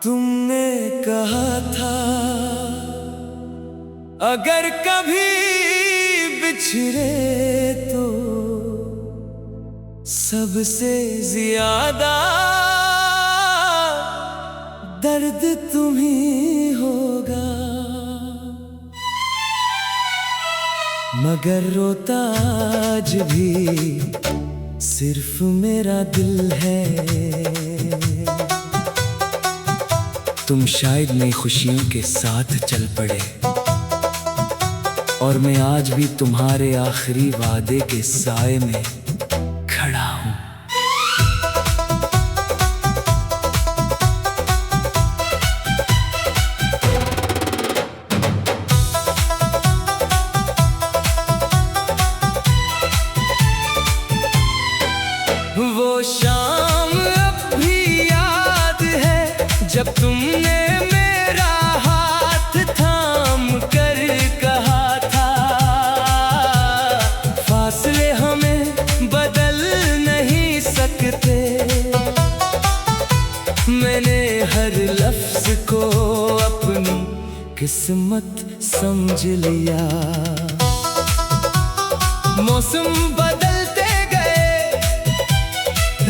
तुमने कहा था अगर कभी बिछड़े तो सबसे ज्यादा दर्द तुम्हीं होगा, मगर रोता आज भी सिर्फ मेरा दिल है। तुम शायद नई खुशियों के साथ चल पड़े और मैं आज भी तुम्हारे आखिरी वादे के साए में खड़ा हूं। वो शाम अब भी याद है जब तुमने मेरा हाथ थाम कर कहा था फासले हमें बदल नहीं सकते। मैंने हर लफ्ज को अपनी किस्मत समझ लिया। मौसम बदलते गए,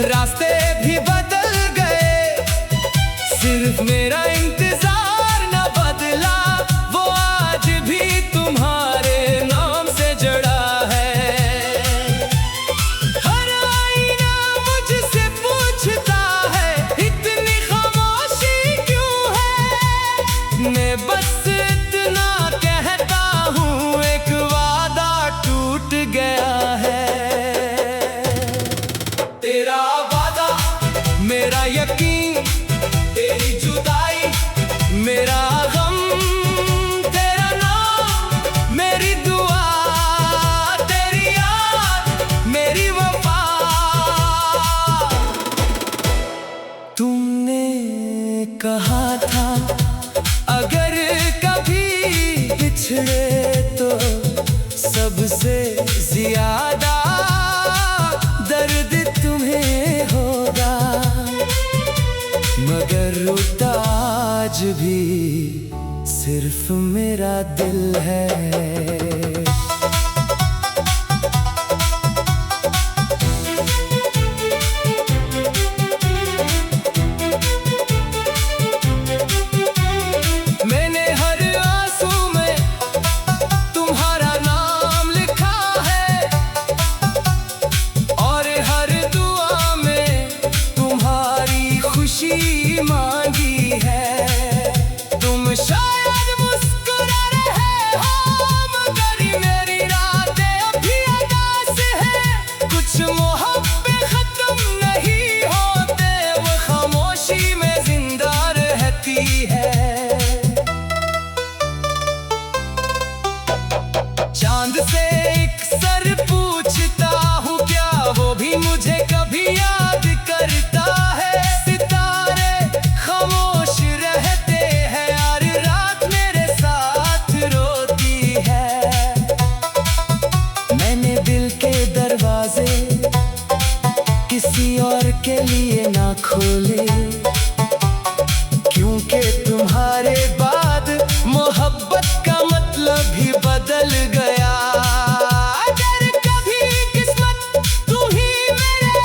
रास्ते भी बदल गए, सिर्फ मेरा इंतजार न बदला। वो आज भी तुम्हारे नाम से जड़ा है। हर आईना मुझसे पूछता है इतनी खामोशी क्यों है। मैं बस इतना कहता हूँ एक वादा टूट गया है। तेरा वादा मेरा यकीन, तेरी जुदाई मेरा गम, तेरा नाम मेरी दुआ, तेरी याद मेरी वफा। तुमने कहा था अगर कभी बिछड़े तो सबसे ज्यादा दर्द तुम्हें होगा, मगर रोता आज भी सिर्फ मेरा दिल है। मैंने हर आंसू में तुम्हारा नाम लिखा है और हर दुआ में तुम्हारी खुशी मांगी है। तुम शायद मुस्कुरा रहे हो मगर मेरी रातें अभी उदास है। कुछ मोहब्बतें खत्म नहीं होते, वो खामोशी में जिंदा रहती है। चांद से एक सर पूछता हूँ क्या वो भी मुझे कभी याद करता है। सितारे खामोश रहते हैं यार, रात मेरे साथ रोती है। मैंने दिल के दरवाजे किसी और के लिए ना खोले, क्योंकि तुम्हारे बाद मोहब्बत का मतलब ही बदल गया। अगर कभी किस्मत तू ही मेरे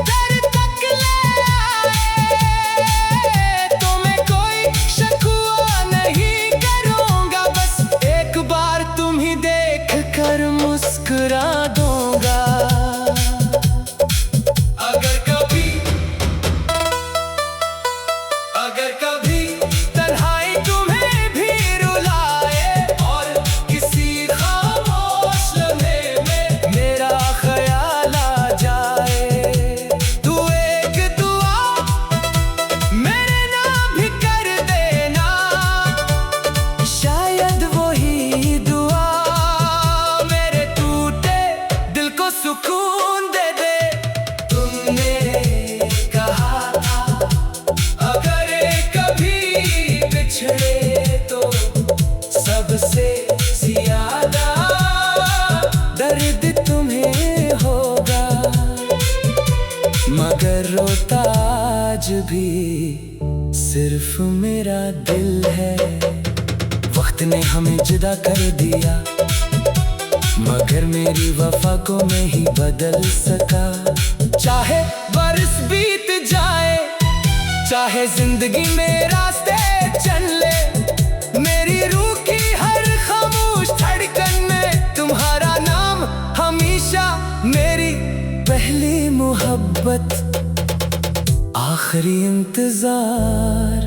दर तक ले आए तो मैं कोई शिकवा नहीं करूँगा, बस एक बार तुम ही देख कर मुस्कुरा दूंगा। अगर कभी तन्हाई तुम्हें भी रुलाए और किसी खामोश लम्हे में मेरा ख्याल आ जाए, तू एक दुआ मेरे नाम भी कर देना। शायद वही दुआ मेरे टूटे दिल को सुकून दे दे। तुमने कहा था अगर कभी बिछड़े तो सबसे भी सिर्फ मेरा दिल है। वक्त ने हमें जुदा कर दिया, मगर मेरी वफा को नहीं बदल सका। चाहे बरस बीत जाए, चाहे जिंदगी में रास्ते चल ले, मेरी रूह की हर खामोश धड़कन में तुम्हारा नाम हमेशा। मेरी पहली मोहब्बत, आखिरी इंतजार,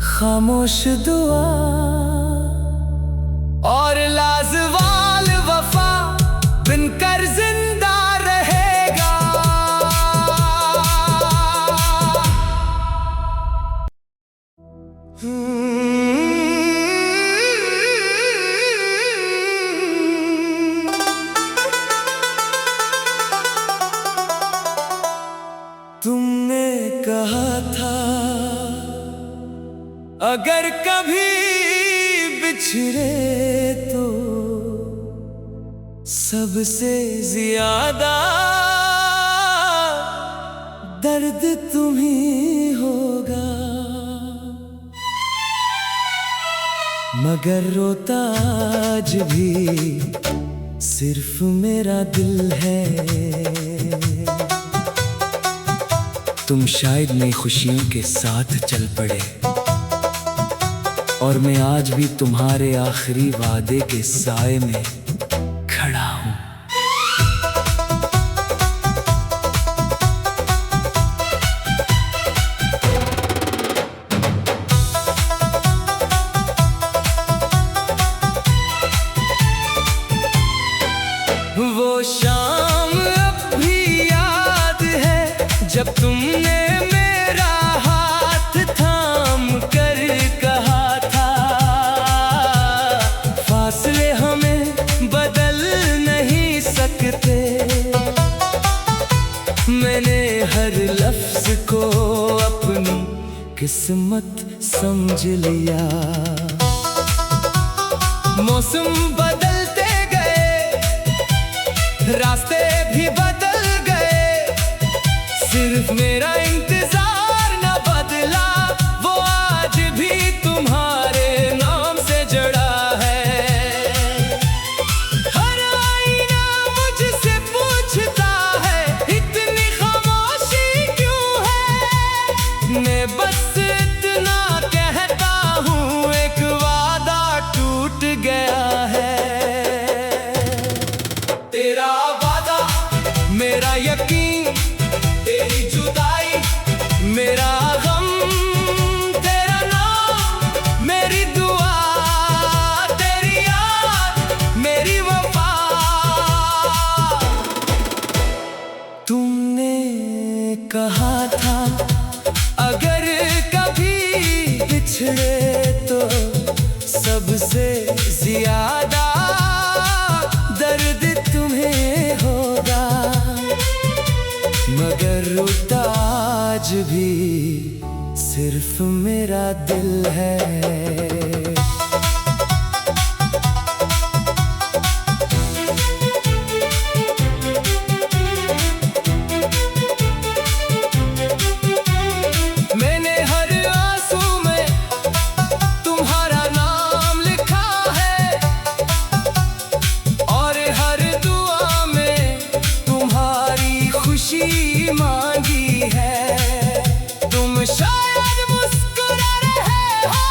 खामोश दुआ और लाजवाल वफा बनकर जिंदा रहेगा। तुमने कहा था अगर कभी बिछड़े तो सबसे ज्यादा दर्द तुम्ही होगा। मगर रोता आज भी सिर्फ मेरा दिल है। तुम शायद नई खुशियों के साथ चल पड़े, और मैं आज भी तुम्हारे आखिरी वादे के साए में खड़ा हूँ। वो शाम अब भी याद है जब तुमने मेरा हाथ थाम कर कहा था, फासले हमें बदल नहीं सकते। मैंने हर लफ्ज को अपनी किस्मत समझ लिया। मौसम बदलते गए, रास्ते भी बदल गए, सिर्फ मेरा इंतजार न बदला। वो आज भी तुम्हारे नाम से जड़ा है। हर आईना मुझसे पूछता है इतनी खामोशी क्यों है। मैं बस इतना कहता हूँ एक वादा टूट गया है। तेरा वादा मेरा यकीन, तेरी जुदाई मेरा गम, तेरा नाम मेरी दुआ, तेरी याद मेरी वफा। तुमने कहा था अगर कभी बिछड़े तो सबसे ज्यादा दर्द तुम्हें होगा। मगर रोता आज भी सिर्फ मेरा दिल है। मैंने हर आंसू में तुम्हारा नाम लिखा है, और हर दुआ में तुम्हारी खुशी मांगी है। तुम शायद मुस्कुरा रहे हो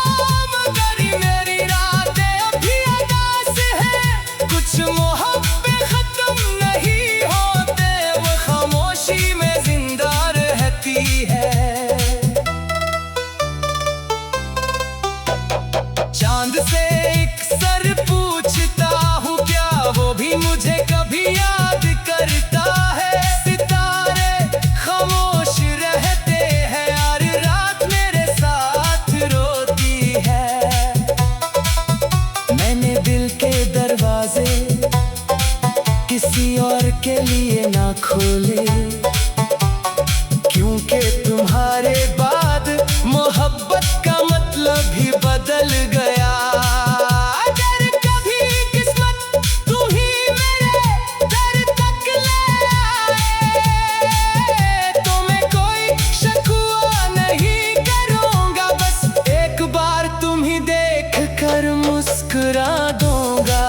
मुस्कुरा दूंगा।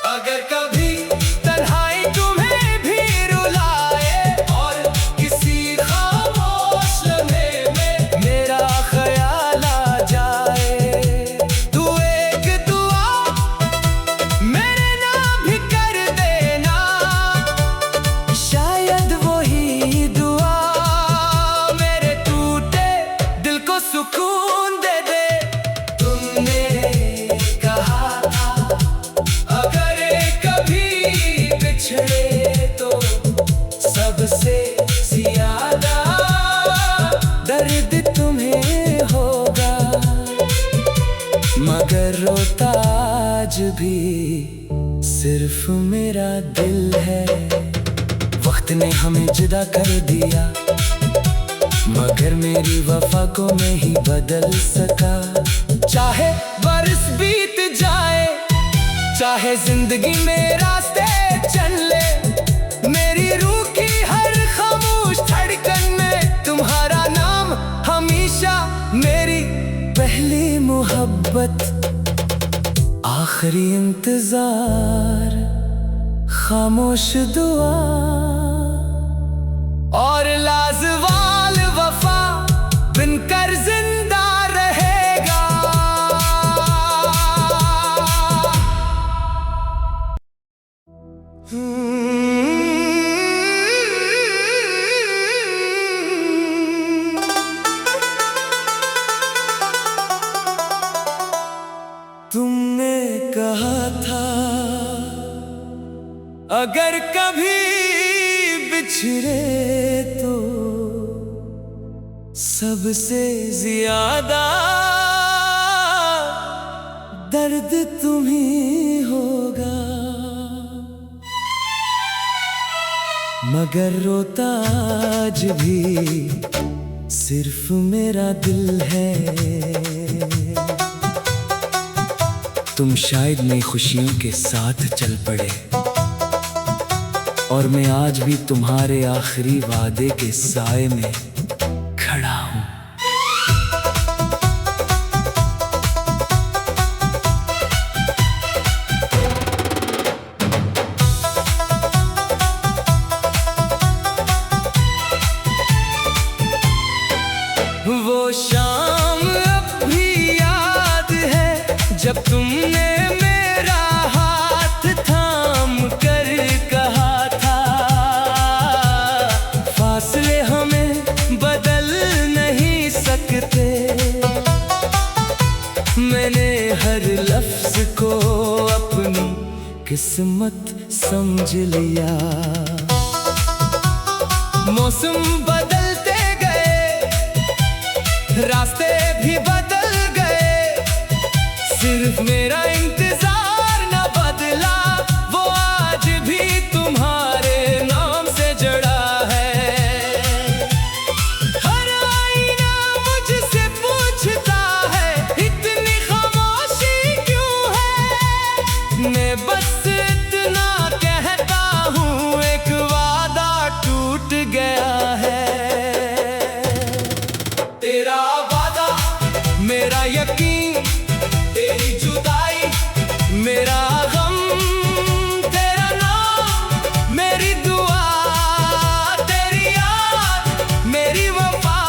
अगर कभी तन्हाई तुम्हें भी रुलाए और किसी खामोश लम्हे में मेरा ख्याल आ जाए, तू एक दुआ मेरे नाम भी कर देना। शायद वही दुआ मेरे टूटे दिल को सुकून दे दे। तुमने कहा था अगर कभी बिछड़े तो सबसे ज्यादा दर्द तुम्हें होगा, मगर रोता आज भी सिर्फ मेरा दिल है। वक्त ने हमें जुदा कर दिया, मगर मेरी वफा को नहीं बदल सका। चाहे बरस बीत जाए, चाहे जिंदगी में रास्ते चल ले, मेरी रूह की हर खामोश धड़कन में तुम्हारा नाम हमेशा। मेरी पहली मोहब्बत, आखिरी इंतजार, खामोश दुआ और लाजवाल वफा बनकर जिंदा रहेगा। तुमने कहा था अगर कभी बिछड़े तो सबसे ज्यादा दर्द तुम्हीं होगा, मगर रोता आज भी सिर्फ मेरा दिल है। तुम शायद नई खुशियों के साथ चल पड़े और मैं आज भी तुम्हारे आखिरी वादे के साए में खड़ा हूँ। वो शाम अब भी याद है जब तुमने मेरा हाथ थाम कर कहा था, फासले हमें बदल नहीं सकते। मैंने हर लफ्ज को अपनी किस्मत समझ लिया। मौसम बदलते गए, रास्ते भी बदल गए, सिर्फ मेरा इंतजार न बदला। वो आज भी तुम्हारे नाम से जड़ा है। हर आईना मुझसे पूछता है इतनी खामोशी क्यों है। मैं बस इतना कहता हूँ एक वादा टूट गया है। तेरा वादा मेरा यकीन, तेरी जुदाई मेरा गम, तेरा नाम मेरी दुआ, तेरी याद मेरी वफा।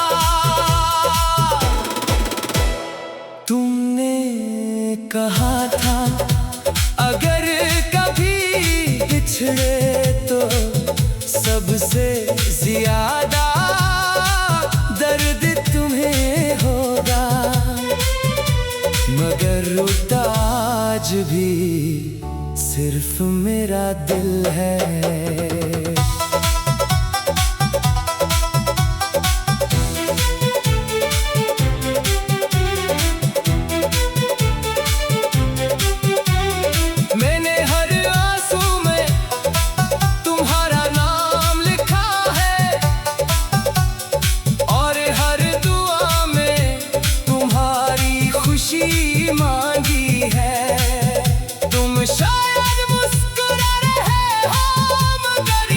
तुमने कहा था अगर कभी बिछड़े तो सबसे ज्यादा दर्द तुम्हें होगा, मगर रोता आज भी सिर्फ मेरा दिल है। मैंने हर आंसू में तुम्हारा नाम लिखा है और हर दुआ में तुम्हारी खुशी मांगी है। तुम शायद मुस्कुरा रहे हो मगर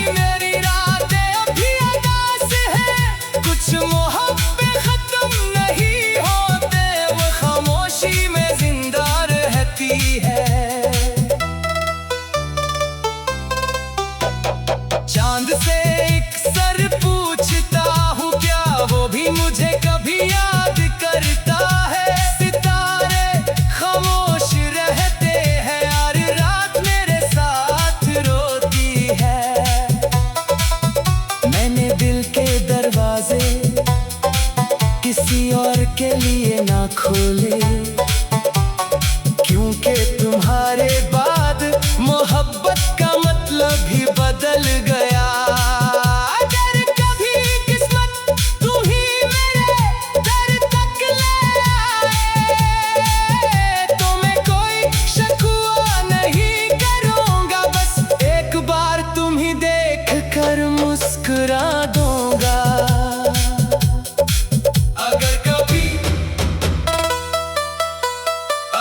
मुझे कभी याद करता है। सितारे खामोश रहते हैं यार, रात मेरे साथ रोती है। मैंने दिल के दरवाजे किसी और के लिए ना खोले, क्योंकि तुम्हारे बाद मोहब्बत का मतलब ही बदल गया। अगर कभी किस्मत तुम ही मेरे दर तक ले आए, तो मैं कोई शिकवा नहीं करूंगा, बस एक बार तुम ही देख कर मुस्कुरा दूंगा।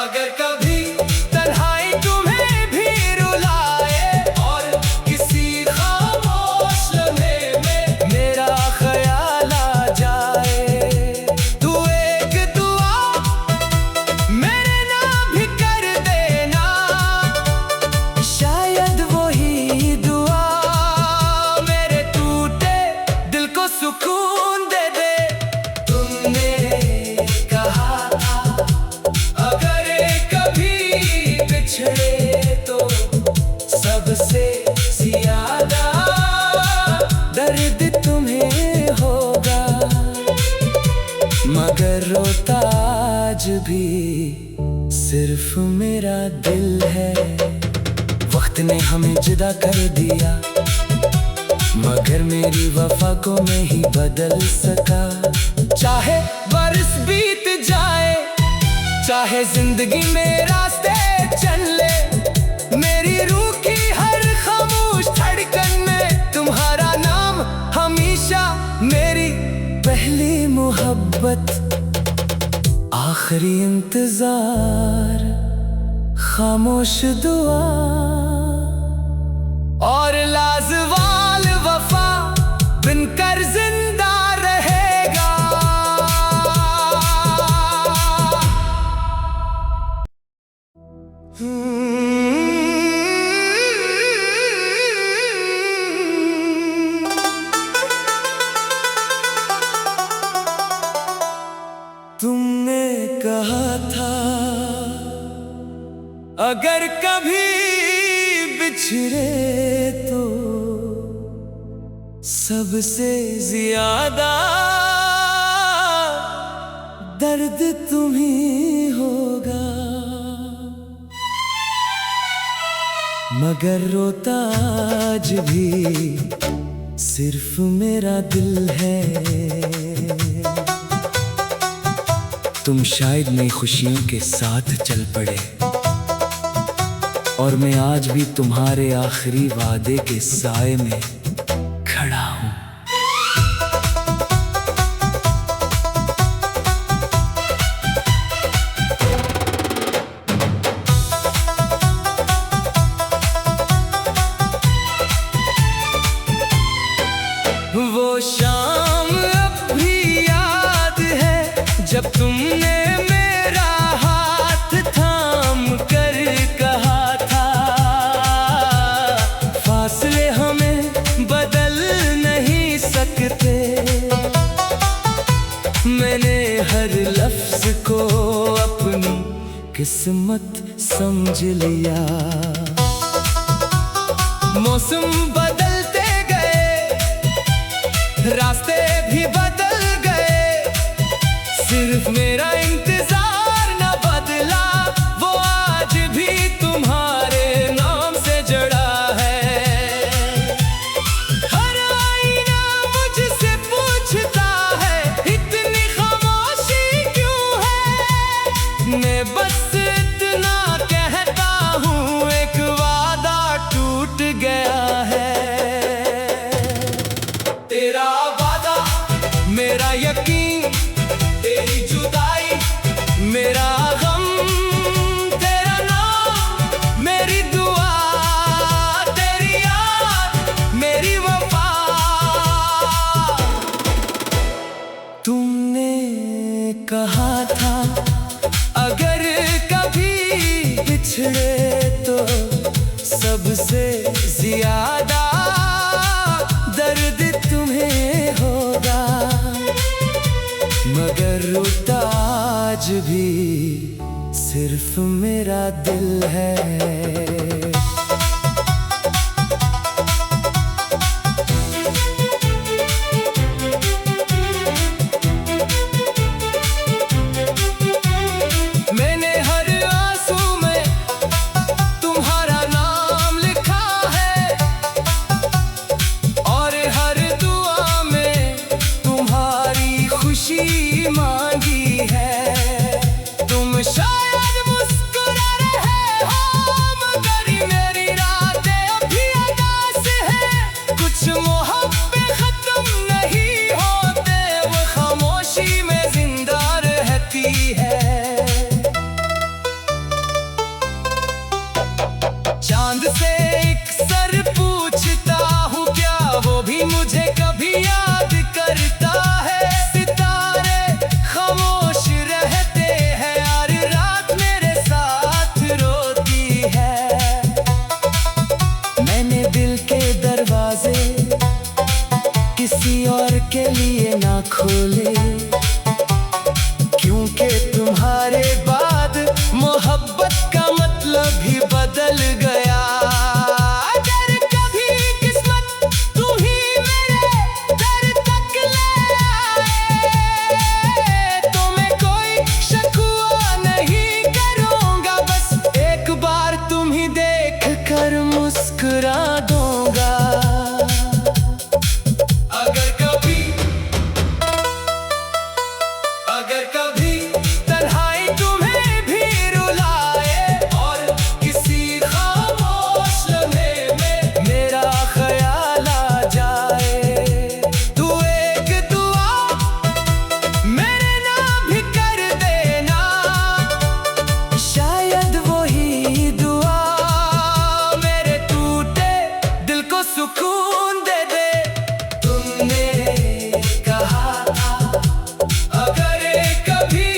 अगर कभी तन्हाई तुम्हें भी रुलाए और किसी खामोश लम्हे में मेरा ख्याल आ जाए, तू एक दुआ मेरे नाम भी कर देना। शायद वही दुआ मेरे टूटे दिल को सुकून दे दे। तुमने कहा था अगर कभी बिछड़े तो सबसे ज्यादा दर्द तुम्हें होगा, मगर रोता आज भी सिर्फ मेरा दिल है। वक्त ने हमें जुदा कर दिया, मगर मेरी वफा को नहीं बदल सका। चाहे बरस बीत जाए, चाहे जिंदगी में रास्ते चल ले, मेरी रूह की हर खामोश धड़कन में तुम्हारा नाम हमेशा। मेरी पहली मोहब्बत, आखिरी इंतजार, खामोश दुआ और लाजवाल वफा बनकर जिंदा रहेगा। तुमने कहा था अगर कभी बिछड़े तो सबसे ज्यादा दर्द तुम्हीं होगा, मगर रोता आज भी सिर्फ मेरा दिल है। तुम शायद नई खुशियों के साथ चल पड़े, और मैं आज भी तुम्हारे आखिरी वादे के साए में खड़ा हूँ। वो शाम अब भी याद है जब तुमने मेरा हाथ थाम कर कहा था, फासले हमें बदल नहीं सकते। मैंने हर लफ्ज को अपनी किस्मत समझ लिया। मौसम बदलते गए, रास्ते भी बदल गए, सिर्फ मेरा इंतजार न बदला। वो आज भी तुम्हारे नाम से जड़ा है। हर आईना मुझसे पूछता है इतनी खामोशी क्यों है। मैं बस इतना कहता हूँ एक वादा टूट गया है। तेरा वादा मेरा यकीन, तेरी जुदाई मेरा गम, तेरा नाम मेरी दुआ, तेरी याद मेरी वफा। तुमने कहा था अगर कभी बिछड़े तो सबसे ज्यादा दर्द तुम्हें होगा, मगर रोता आज भी सिर्फ मेरा दिल है। मैंने हर आंसू में तुम्हारा नाम लिखा है और हर दुआ में तुम्हारी खुशी मांगी है। तुम शायद मुस्कुरा रहे हो मगर मेरी रातें अभी अदास है। कुछ मोहब्बतें खत्म नहीं होते, वो खामोशी में जिंदा रहती है। चांद से एक सर पूछता हूँ क्या वो भी मुझे कभी याद करता है। सितारे खामोश रहते हैं यार, रात मेरे साथ रोती है। मैंने दिल के दरवाजे किसी और के लिए ना खोले, क्योंकि तुम्हारे बाद मोहब्बत का मतलब ही बदल गया। अगर कभी किस्मत तू ही मेरे दर तक ले आए तो मैं कोई शिकवा नहीं करूँगा, बस एक बार तुम ही देख कर मुस्कुरा दूंगा। अगर कभी तन्हाई तुम्हें भी रुलाए और किसी खामोश लम्हे में मेरा ख्याल आ जाए, तू एक दुआ मेरे नाम भी कर देना। शायद वही दुआ मेरे टूटे दिल को सुकून दे दे। तुमने कहा था अगर कभी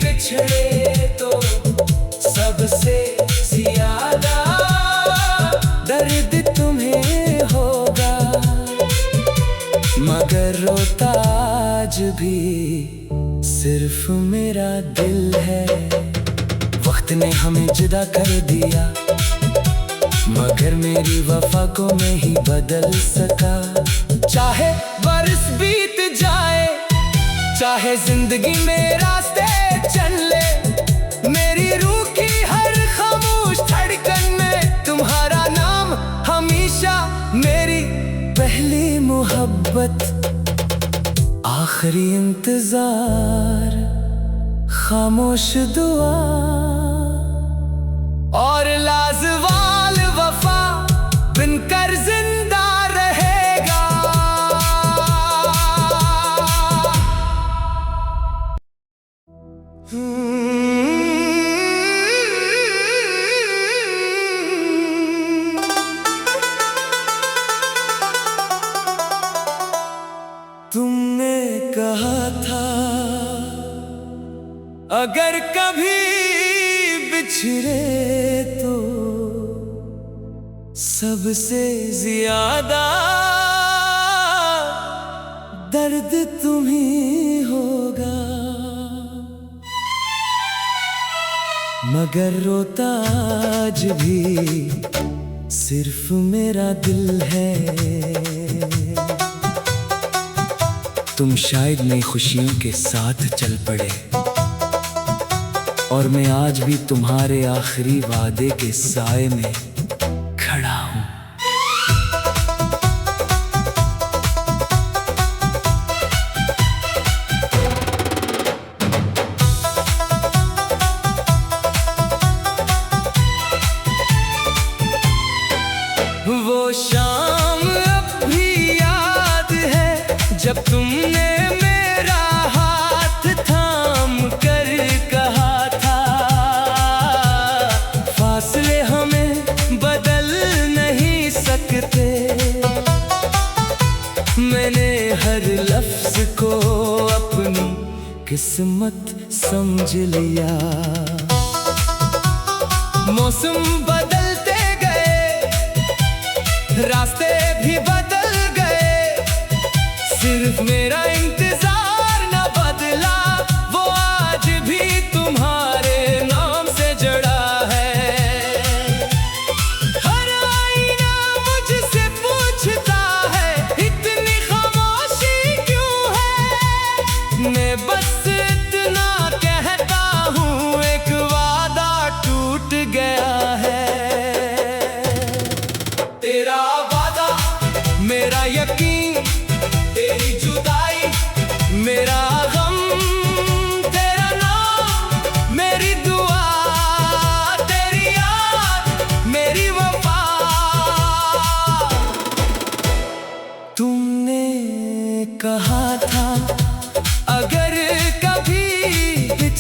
बिछड़े तो सबसे ज्यादा दर्द तुम्हें होगा, मगर रोता आज भी सिर्फ मेरा दिल है। वक्त ने हमें जुदा कर दिया मगर मेरी वफा को नहीं बदल सका। चाहे बरस बीत जाए, चाहे जिंदगी में रास्ते चल ले, मेरी रूह की हर खामोश धड़कन में तुम्हारा नाम हमेशा मेरी पहली मोहब्बत, आखिरी इंतजार, खामोश दुआ और लाजवाल वफा बनकर जिंदा रहेगा। तुमने कहा था अगर कभी बिछड़े तो सबसे ज्यादा दर्द तुम्हीं होगा, मगर रोता आज भी सिर्फ मेरा दिल है। तुम शायद नई खुशियों के साथ चल पड़े और मैं आज भी तुम्हारे आखिरी वादे के साए में खड़ा हूँ। वो शाम अब भी याद है जब तुमने मेरा हाथ थाम कर कहा था, फासले हमें बदल नहीं सकते। मैंने हर लफ्ज को अपनी किस्मत समझ लिया। मौसम बदलते गए, रास्ते भी बदल गए, सिर्फ मेरा इंतजार न बदला।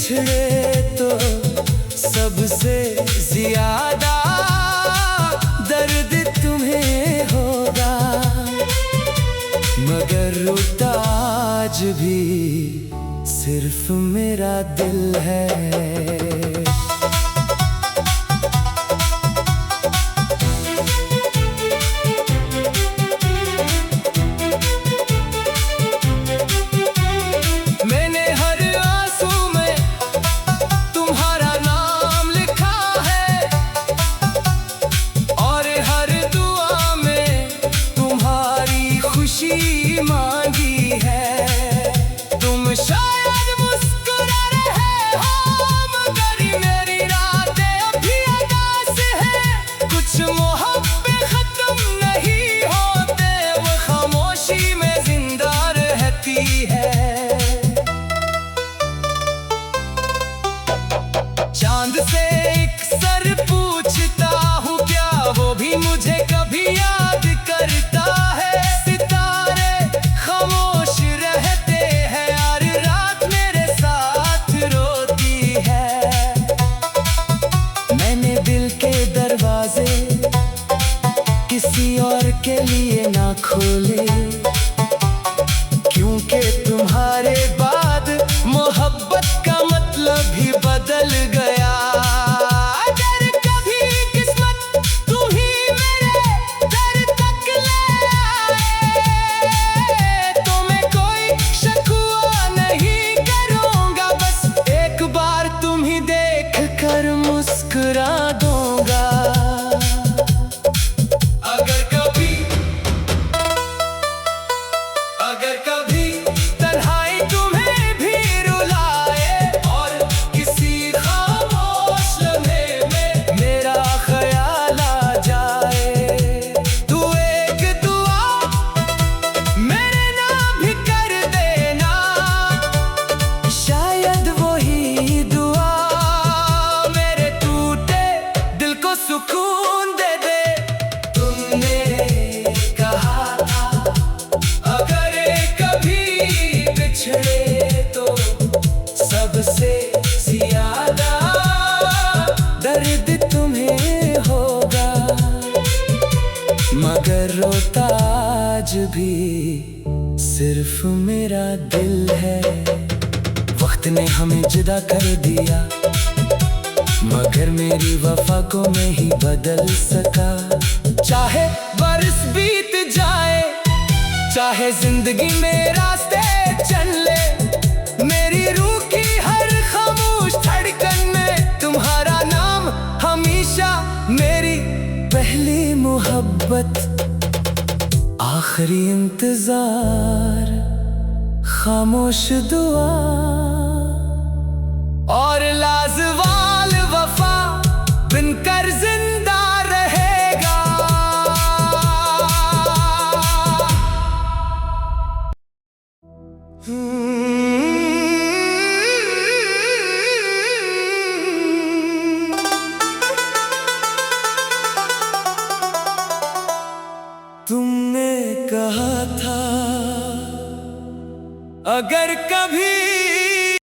बिछड़े तो सबसे ज्यादा दर्द तुम्हें होगा, मगर रोता आज भी सिर्फ मेरा दिल है। मांगी है तुम शायद मुस्कुरा रहे हो, मगर मेरी रातें अभी उदास है। कुछ मोहब्बतें खत्म नहीं होते, वो खामोशी में जिंदा रहती है। चांद से एक सर पूछता हूँ क्या वो भी मुझे कभी याद करता है। किसी और के लिए ना खोले, क्योंकि तुम्हारे बाद मोहब्बत का मतलब ही बदल गया। अगर कभी किस्मत तू ही मेरे दर तक ले आए, तो मैं कोई शिकवा नहीं करूंगा, बस एक बार तुम ही देख कर मुस्कुरा दूंगा। अगर कभी तन्हाई तुम्हें भी रुलाए और किसी खामोश लम्हे में मेरा ख्याल आ जाए, तू एक दुआ मेरे नाम भी कर देना, शायद वही दुआ मेरे टूटे दिल को सुकून दे दे। तुमने कहा था बिछड़े तो सबसे ज्यादा दर्द तुम्हें होगा, मगर रोता आज भी सिर्फ मेरा दिल है। वक्त ने हमें जुदा कर दिया, मगर मेरी वफा को नहीं बदल सका। चाहे बरस बीत जाए, चाहे जिंदगी में रास्ते चल ले, मेरी रूह की हर खामोश धड़कन में तुम्हारा नाम हमेशा मेरी पहली मोहब्बत, आखिरी इंतजार, खामोश दुआ और